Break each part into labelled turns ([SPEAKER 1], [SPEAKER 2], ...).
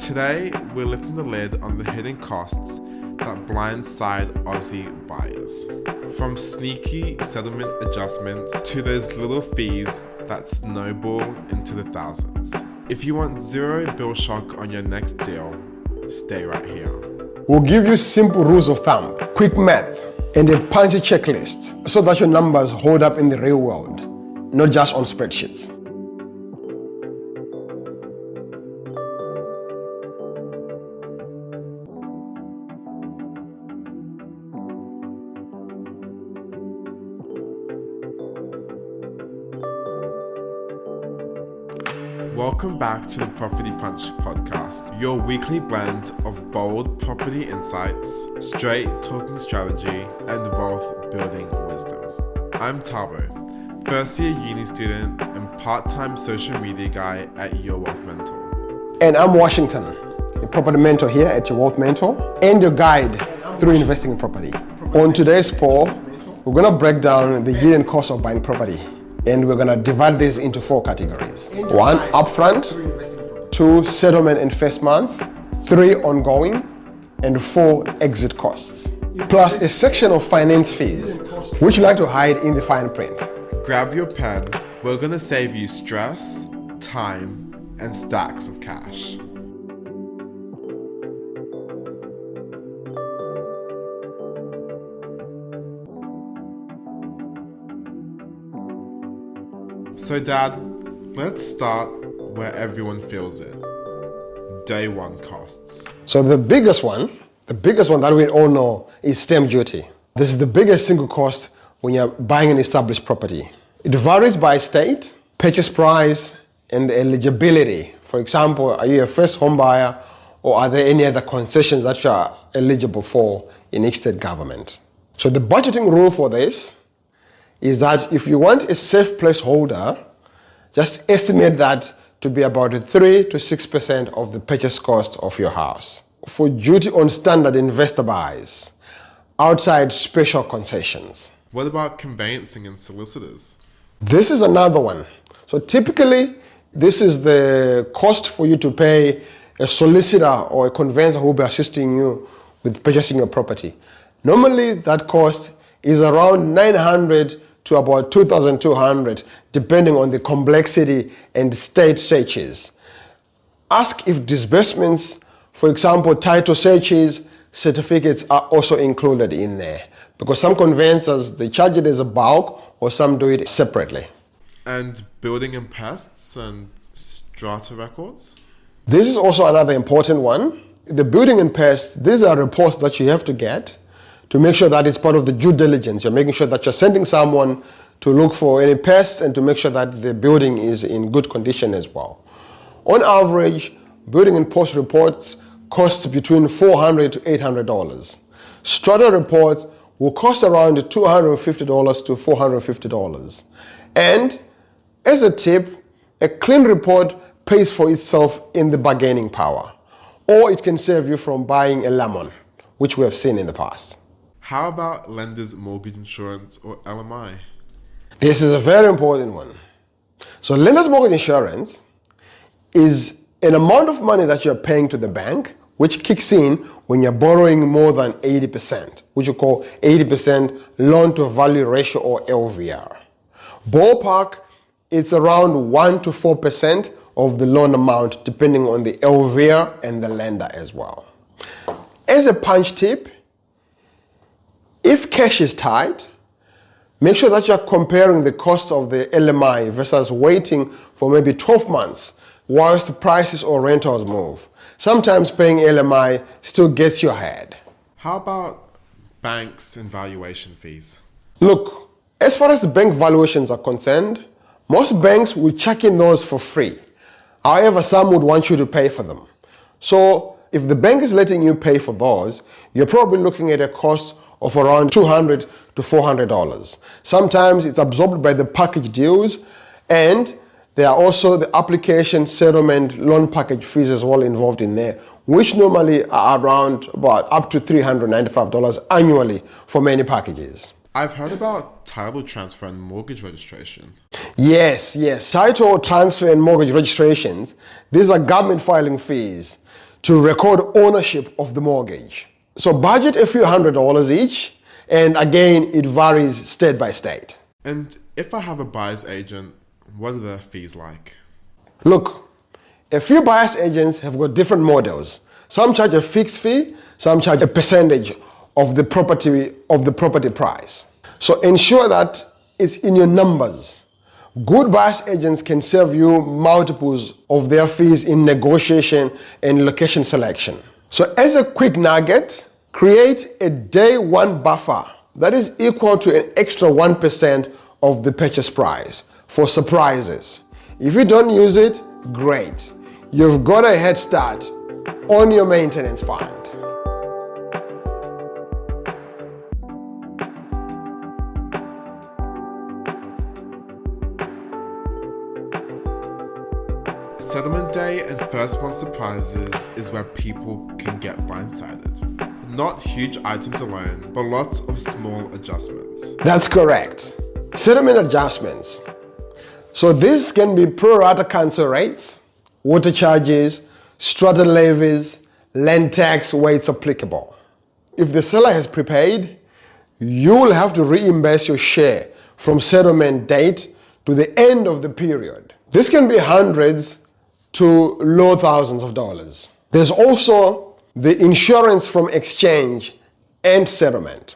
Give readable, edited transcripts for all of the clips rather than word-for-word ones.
[SPEAKER 1] Today, we're lifting the lid on the hidden costs that blindside Aussie buyers. From sneaky settlement adjustments to those little fees that snowball into the thousands. If you want zero bill shock on your next deal, stay right here.
[SPEAKER 2] We'll give you simple rules of thumb, quick math, and a punchy checklist so that your numbers hold up in the real world, not just on spreadsheets.
[SPEAKER 1] Welcome back to the Property Punch podcast, your weekly blend of bold property insights, straight talking strategy, and wealth building wisdom. I'm Tabo, first year uni student and part-time social media guy at Your Wealth Mentor.
[SPEAKER 2] And I'm Washington, a property mentor here at Your Wealth Mentor and your guide through investing in property. On today's poll, we're going to break down the hidden cost of buying property. And we're going to divide this into 4 categories. 1, upfront. 2, settlement in first month. 3, ongoing. And 4, exit costs. Plus a section of finance fees, which you like to hide in the fine print.
[SPEAKER 1] Grab your pen. We're going to save you stress, time, and stacks of cash. So Dad, let's start where everyone feels it. Day 1 costs.
[SPEAKER 2] So the biggest one that we all know is stamp duty. This is the biggest single cost when you're buying an established property. It varies by state, purchase price, and eligibility. For example, are you a first home buyer, or are there any other concessions that you are eligible for in each state government? So the budgeting rule for this is that if you want a safe placeholder, just estimate that to be about 3 to 6% of the purchase cost of your house. For duty on standard investor buys, outside special concessions.
[SPEAKER 1] What about conveyancing and solicitors?
[SPEAKER 2] This is another one. So typically, this is the cost for you to pay a solicitor or a conveyancer who will be assisting you with purchasing your property. Normally, that cost is around $900 to about $2,200, depending on the complexity and state searches. Ask if disbursements, for example, title searches, certificates are also included in there. Because some conveyancers, they charge it as a bulk, or some do it separately.
[SPEAKER 1] And building and pests and strata records?
[SPEAKER 2] This is also another important one. The building and pests, these are reports that you have to get to make sure that it's part of the due diligence. You're making sure that you're sending someone to look for any pests and to make sure that the building is in good condition as well. On average, building and post reports cost between $400 to $800. Strata reports will cost around $250 to $450. And as a tip, a clean report pays for itself in the bargaining power, or it can save you from buying a lemon, which we have seen in the past.
[SPEAKER 1] How about lender's mortgage insurance or LMI?
[SPEAKER 2] This is a very important one. So lender's mortgage insurance is an amount of money that you're paying to the bank, which kicks in when you're borrowing more than 80%, which you call 80% loan to value ratio or LVR. Ballpark, it's around 1 to 4% of the loan amount, depending on the LVR and the lender as well. As a punch tip, if cash is tight, make sure that you're comparing the cost of the LMI versus waiting for maybe 12 months whilst the prices or rentals move. Sometimes paying LMI still gets you ahead.
[SPEAKER 1] How about banks and valuation fees?
[SPEAKER 2] Look, as far as the bank valuations are concerned, most banks will check in those for free. However, some would want you to pay for them. So if the bank is letting you pay for those, you're probably looking at a cost of around $200 to $400. Sometimes it's absorbed by the package deals, and there are also the application, settlement, loan package fees as well involved in there, which normally are around about up to $395 annually for many packages.
[SPEAKER 1] I've heard about title transfer and mortgage registration.
[SPEAKER 2] Yes. Title transfer and mortgage registrations, these are government filing fees. to record ownership of the mortgage. So budget a few $100s each, and again, it varies state by state.
[SPEAKER 1] And if I have a buyer's agent, what are their fees like?
[SPEAKER 2] Look, a few buyer's agents have got different models. Some charge a fixed fee, some charge a percentage of the property price. So ensure that it's in your numbers. Good buyer's agents can save you multiples of their fees in negotiation and location selection. So as a quick nugget, create a day one buffer that is equal to an extra 1% of the purchase price for surprises. If you don't use it, great. You've got a head start on your maintenance fund.
[SPEAKER 1] Settlement day and first month surprises is where people can get blindsided. Not huge items alone, but lots of small adjustments.
[SPEAKER 2] That's correct. Settlement adjustments. So this can be pro rata cancel rates, water charges, strata levies, land tax where it's applicable. If the seller has prepaid, you will have to reimburse your share from settlement date to the end of the period. This can be hundreds to low thousands of dollars. There's also the insurance from exchange and settlement.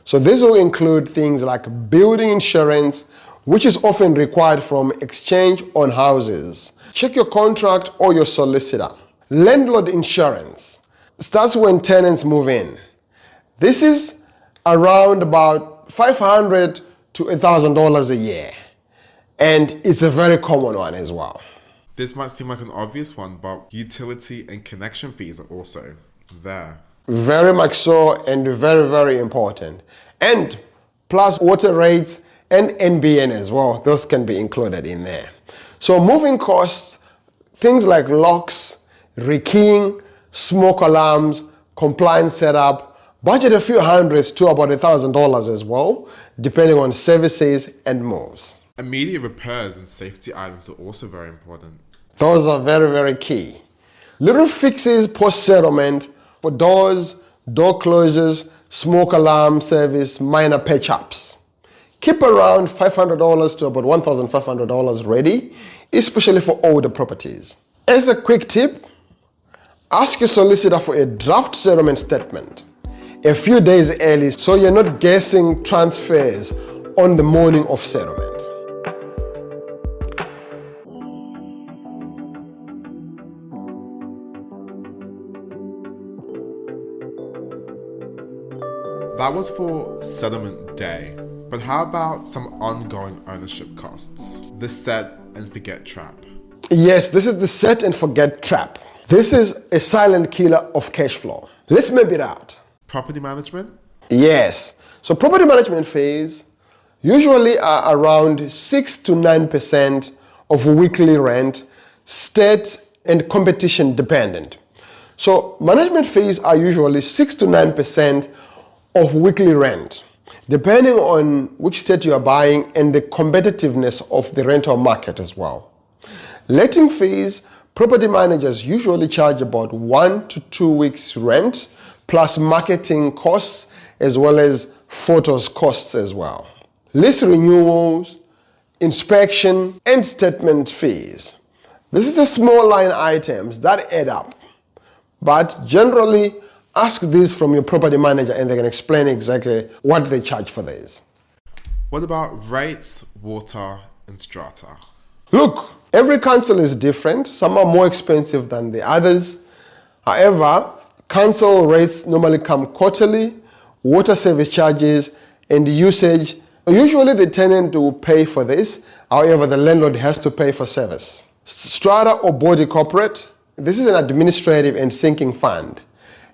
[SPEAKER 2] So this will include things like building insurance, which is often required from exchange on houses. Check your contract or your solicitor. Landlord insurance starts when tenants move in. This is around about $500 to $1,000 a year, and it's a very common one as well.
[SPEAKER 1] This might seem like an obvious one, but utility and connection fees are also there.
[SPEAKER 2] Very much so, and very, very important. And plus water rates and NBN as well, those can be included in there. So moving costs, things like locks, rekeying, smoke alarms, compliance setup, budget a few hundreds to about $1,000 as well, depending on services and moves.
[SPEAKER 1] Immediate repairs and safety items are also very important.
[SPEAKER 2] Those are very, very key. Little fixes post-settlement for doors, door closures, smoke alarm service, minor patch-ups. Keep around $500 to about $1,500 ready, especially for older properties. As a quick tip, ask your solicitor for a draft settlement statement a few days early so you're not guessing transfers on the morning of settlement.
[SPEAKER 1] That was for settlement day, but how about some ongoing ownership costs? The set and forget trap.
[SPEAKER 2] Yes, this is the set and forget trap. This is a silent killer of cash flow. Let's map it out.
[SPEAKER 1] Property management?
[SPEAKER 2] Yes. So property management fees usually are around 6 to 9% of weekly rent, state and competition dependent. So management fees are usually 6 to 9% of weekly rent, depending on which state you are buying and the competitiveness of the rental market as well. Letting fees, property managers usually charge about 1 to 2 weeks rent, plus marketing costs, as well as photos costs as well. Lease renewals, inspection, and statement fees. This is the small line items that add up, but generally ask this from your property manager and they can explain exactly what they charge for this.
[SPEAKER 1] What about rates, water, and strata?
[SPEAKER 2] Look, every council is different. Some are more expensive than the others. However, council rates normally come quarterly, water service charges, and usage. Usually the tenant will pay for this. However, the landlord has to pay for service. Strata or body corporate, this is an administrative and sinking fund.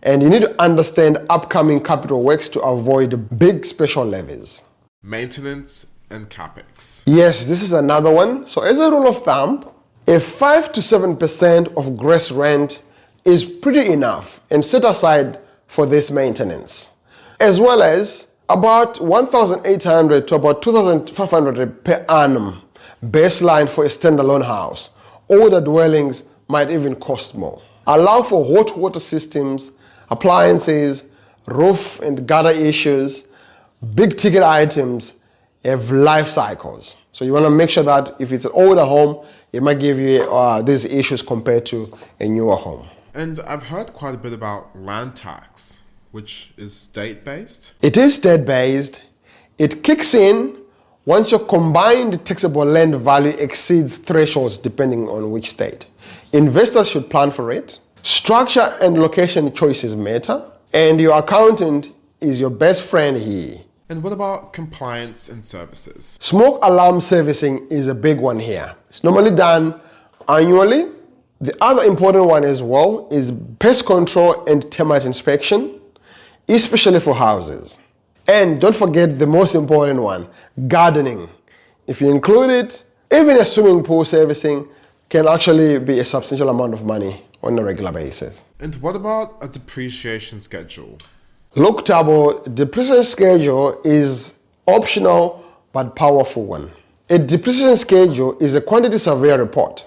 [SPEAKER 2] And you need to understand upcoming capital works to avoid big special levies.
[SPEAKER 1] Maintenance and capex.
[SPEAKER 2] Yes, this is another one. So as a rule of thumb, a 5 to 7% of gross rent is pretty enough and set aside for this maintenance, as well as about $1,800 to about $2,500 per annum baseline for a standalone house. Older dwellings might even cost more. allow for hot water systems, appliances, roof and gutter issues. Big ticket items have life cycles. So you want to make sure that if it's an older home, it might give you these issues compared to a newer home.
[SPEAKER 1] And I've heard quite a bit about land tax, which is state-based.
[SPEAKER 2] It is state-based. It kicks in once your combined taxable land value exceeds thresholds depending on which state. Investors should plan for it. Structure and location choices matter. And your accountant is your best friend here.
[SPEAKER 1] And what about compliance and services?
[SPEAKER 2] Smoke alarm servicing is a big one here. It's normally done annually. The other important one as well is pest control and termite inspection, especially for houses. And don't forget the most important one, gardening. If you include it, even a swimming pool servicing can actually be a substantial amount of money on a regular basis.
[SPEAKER 1] And what about a depreciation schedule?
[SPEAKER 2] Look, Tabo, depreciation schedule is optional but powerful one. A depreciation schedule is a quantity survey report,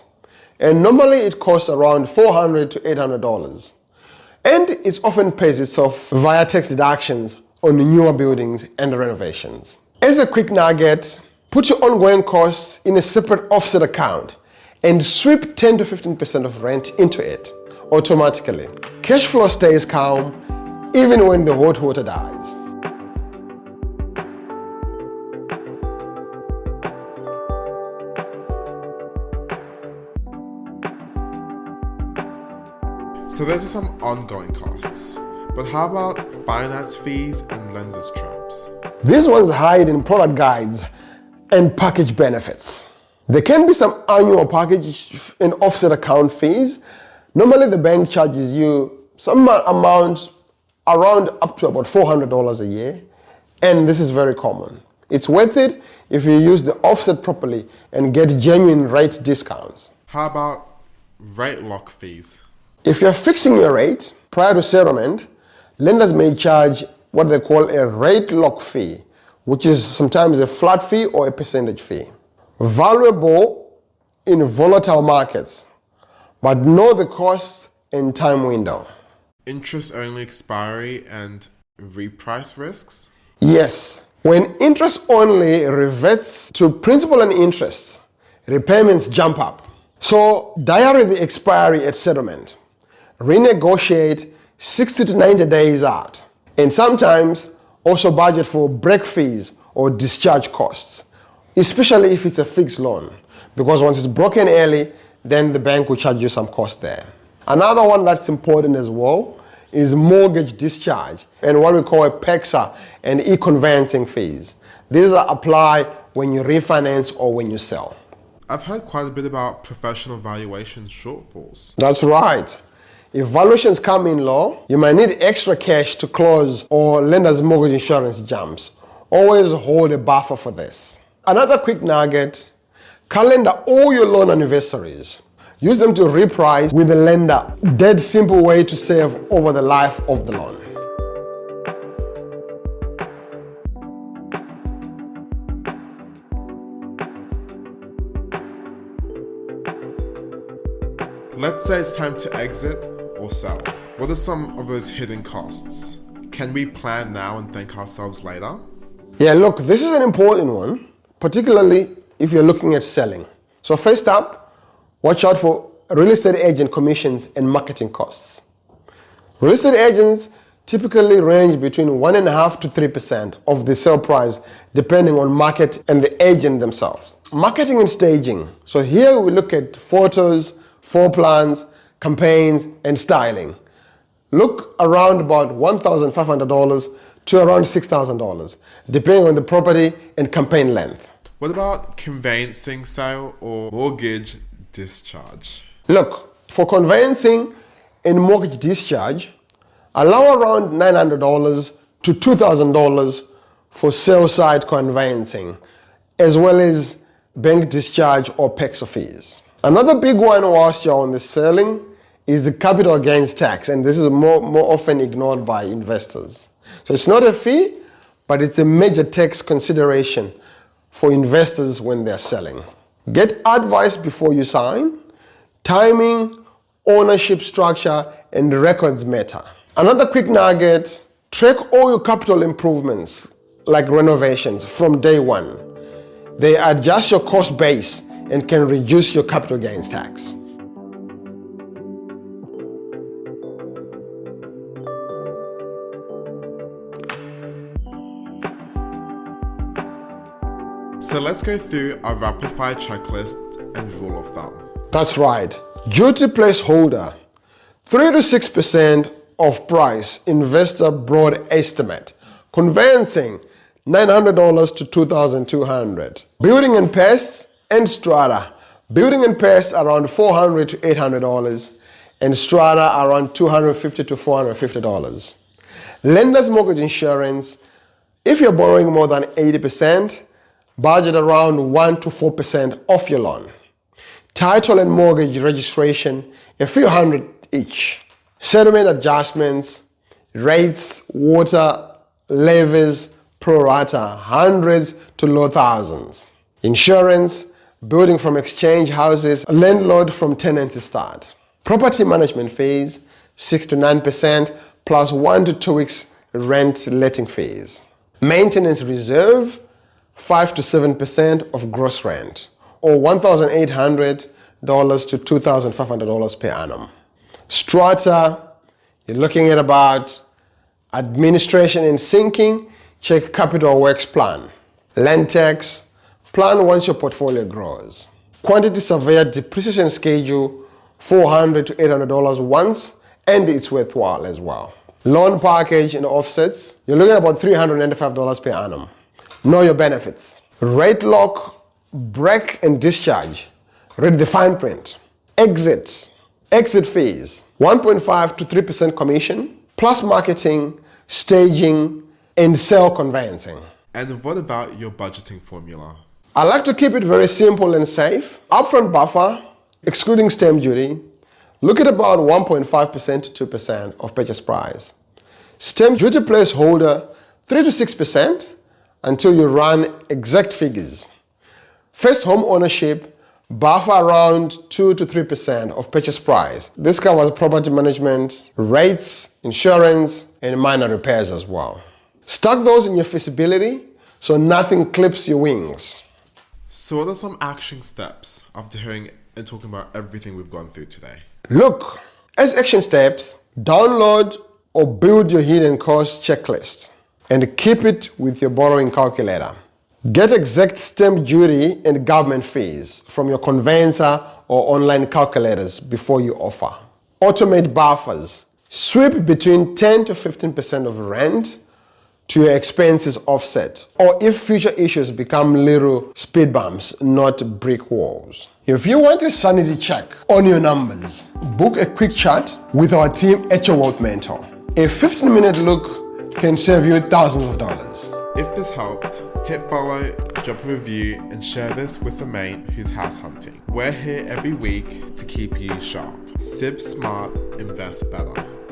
[SPEAKER 2] and normally it costs around $400 to $800, and it often pays itself via tax deductions on newer buildings and renovations. As a quick nugget, put your ongoing costs in a separate offset account and sweep 10 to 15% of rent into it automatically. Cash flow stays calm even when the hot water dies.
[SPEAKER 1] So those are some ongoing costs, but how about finance fees and lenders traps?
[SPEAKER 2] These ones hide in product guides and package benefits. There can be some annual package and offset account fees. Normally the bank charges you some amounts around up to about $400 a year, and this is very common. It's worth it if you use the offset properly and get genuine rate discounts.
[SPEAKER 1] How about rate lock fees?
[SPEAKER 2] If you're fixing your rate prior to settlement, lenders may charge what they call a rate lock fee, which is sometimes a flat fee or a percentage fee. Valuable in volatile markets, but know the costs and time window.
[SPEAKER 1] Interest-only expiry and reprice risks?
[SPEAKER 2] Yes, when interest only reverts to principal and interest, repayments jump up. So diary the expiry at settlement. Renegotiate 60 to 90 days out. And sometimes also budget for break fees or discharge costs, especially if it's a fixed loan, because once it's broken early, then the bank will charge you some cost there. Another one that's important as well is mortgage discharge and what we call a PEXA and e-conveyancing fees. These apply when you refinance or when you sell.
[SPEAKER 1] I've heard quite a bit about professional valuation shortfalls.
[SPEAKER 2] That's right. If valuations come in low, you might need extra cash to close or lender's mortgage insurance jumps. Always hold a buffer for this. Another quick nugget, calendar all your loan anniversaries. Use them to reprice with the lender. Dead simple way to save over the life of the loan.
[SPEAKER 1] Let's say it's time to exit or sell. What are some of those hidden costs? Can we plan now and thank ourselves later?
[SPEAKER 2] Yeah, look, this is an important one, particularly if you're looking at selling. So first up, watch out for real estate agent commissions and marketing costs. Real estate agents typically range between 1.5% to 3% of the sale price, depending on market and the agent themselves. Marketing and staging. So here we look at photos, floor plans, campaigns, and styling. Look around about $1,500 to around $6,000, depending on the property and campaign length.
[SPEAKER 1] What about conveyancing sale or mortgage discharge?
[SPEAKER 2] Look, for conveyancing and mortgage discharge, allow around $900 to $2,000 for sale side conveyancing, as well as bank discharge or PEXA fees. Another big one whilst you're on the selling is the capital gains tax, and this is more often ignored by investors. So it's not a fee, but it's a major tax consideration for investors when they're selling. Get advice before you sign. Timing ownership structure, and records matter. Another quick nugget, track all your capital improvements like renovations from day one. They adjust your cost base and can reduce your capital gains tax.
[SPEAKER 1] So let's go through our rapid fire checklist and rule of thumb.
[SPEAKER 2] That's right. Duty placeholder, 3 to 6% of price, investor broad estimate. Conveyancing, $900 to $2,200. Building and pests and strata. Building and pests around $400 to $800 and strata around $250 to $450. Lender's mortgage insurance, if you're borrowing more than 80%, budget around 1 to 4% off your loan. Title and mortgage registration, a few hundred each. Settlement adjustments, rates, water, levies, pro rata, hundreds to low thousands. Insurance, building from exchange houses, landlord from tenant to start. Property management fees, 6 to 9% plus 1 to 2 weeks rent letting fees. Maintenance reserve, 5 to 7% of gross rent, or $1,800 to $2,500 per annum. Strata, you're looking at about administration and sinking, check capital works plan. Land tax, plan once your portfolio grows. Quantity surveyor depreciation schedule, $400 to $800 once, and it's worthwhile as well. Loan package and offsets, you're looking at about $395 per annum. Know your benefits. Rate lock, break and discharge. Read the fine print. Exits, exit fees, 1.5 to 3% commission, plus marketing, staging, and sale conveyancing.
[SPEAKER 1] And what about your budgeting formula?
[SPEAKER 2] I like to keep it very simple and safe. Upfront buffer, excluding stamp duty, look at about 1.5% to 2% of purchase price. Stamp duty placeholder, 3 to 6%, until you run exact figures. First home ownership, buffer around 2 to 3% of purchase price. This covers property management, rates, insurance, and minor repairs as well. Stack those in your feasibility so nothing clips your wings.
[SPEAKER 1] So what are some action steps after hearing and talking about everything we've gone through today?
[SPEAKER 2] Look, as action steps, download or build your hidden cost checklist and keep it with your borrowing calculator. Get exact stamp duty and government fees from your conveyancer or online calculators before you offer. Automate buffers. Sweep between 10 to 15% of rent to your expenses offset, or if future issues become little speed bumps, not brick walls. If you want a sanity check on your numbers, book a quick chat with our team at your Wealth Mentor. A 15-minute look can save you thousands of dollars.
[SPEAKER 1] If this helped, hit follow, drop a review, and share this with a mate who's house hunting. We're here every week to keep you sharp. Sip smart, invest better.